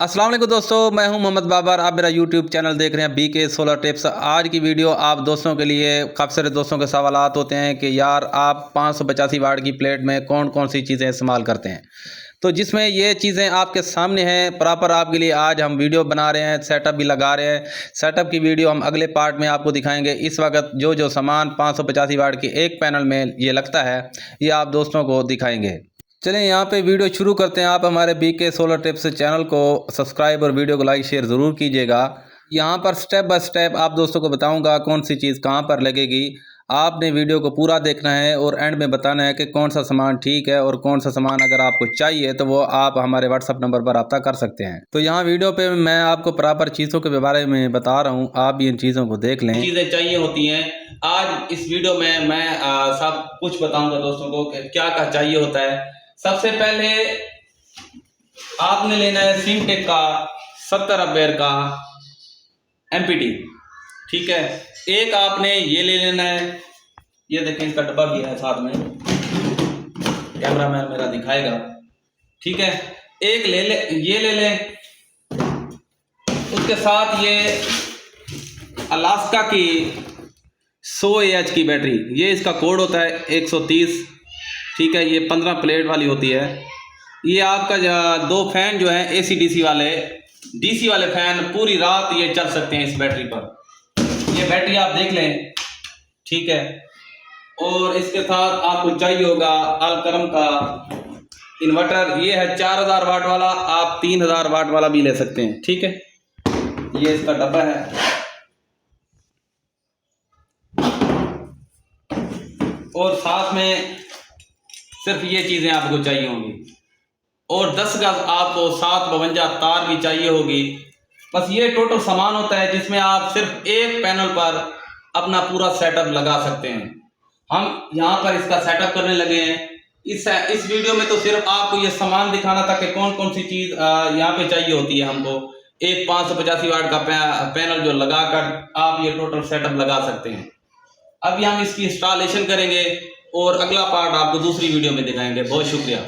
अस्सलाम वालेकुम दोस्तों, मैं हूं मोहम्मद बाबर। आप मेरा यूट्यूब चैनल देख रहे हैं बीके सोलर टिप्स। आज की वीडियो आप दोस्तों के लिए, काफ़ी सारे दोस्तों के सवालात होते हैं कि यार आप 585 वाट की प्लेट में कौन कौन सी चीज़ें इस्तेमाल करते हैं, तो जिसमें ये चीज़ें आपके सामने हैं प्रॉपर आपके लिए। आज हम वीडियो बना रहे हैं, सेटअप भी लगा रहे हैं। सेटअप की वीडियो हम अगले पार्ट में आपको दिखाएंगे। इस वक्त जो जो सामान 585 वाट के एक पैनल में ये लगता है, ये आप दोस्तों को दिखाएंगे। चलें यहाँ पे वीडियो शुरू करते हैं। आप हमारे बीके सोलर टिप्स चैनल को सब्सक्राइब और वीडियो को लाइक शेयर ज़रूर कीजिएगा। यहाँ पर स्टेप बाय स्टेप आप दोस्तों को बताऊँगा कौन सी चीज़ कहाँ पर लगेगी। आपने वीडियो को पूरा देखना है और एंड में बताना है कि कौन सा सामान ठीक है और कौन सा सामान अगर आपको चाहिए तो वो आप हमारे व्हाट्सअप नंबर पर रब्ता कर सकते हैं। तो यहाँ वीडियो पे मैं आपको प्रॉपर चीज़ों के बारे में बता रहा हूँ, आप भी इन चीज़ों को देख लें। चीज़ें चाहिए होती हैं। आज इस वीडियो में मैं सब कुछ बताऊंगा दोस्तों को कि क्या क्या चाहिए होता है। सबसे पहले आपने लेना है सिमटेक का 70 एम्पेयर का एमपीटी, ठीक है। एक आपने ये ले लेना है, ये देखें इसका डब्बा भी है साथ में, कैमरामैन मेरा दिखाएगा, ठीक है। एक ये ले लें। उसके साथ ये अलास्का की 100 AH की बैटरी, ये इसका कोड होता है 130, ठीक है। ये 15 प्लेट वाली होती है। ये आपका 2 फैन जो है AC DC वाले फैन पूरी रात ये चल सकते हैं इस बैटरी पर। ये बैटरी आप देख लें, ठीक है। और इसके साथ आपको चाहिए होगा अलकरम का इन्वर्टर। ये है 4000 वाट वाला, आप 3000 वाट वाला भी ले सकते हैं, ठीक है। ये इसका डब्बा है। और साथ में सिर्फ ये चीज़ें आपको चाहिए होंगी और 10 गज आपको 752 तार भी चाहिए होगी। बस ये टोटल सामान होता है जिसमें आप सिर्फ एक पैनल पर अपना पूरा सेटअप लगा सकते हैं। हम यहाँ पर इसका सेटअप करने लगे हैं। इस वीडियो में तो सिर्फ आपको ये सामान दिखाना था कि कौन कौन सी चीज़ यहाँ पे चाहिए होती है हमको। एक 585 वाट का पैनल जो लगाकर आप ये टोटल सेटअप लगा सकते हैं। अभी हम इसकी इंस्टॉलेशन करेंगे और अगला पार्ट आपको दूसरी वीडियो में दिखाएंगे। बहुत शुक्रिया।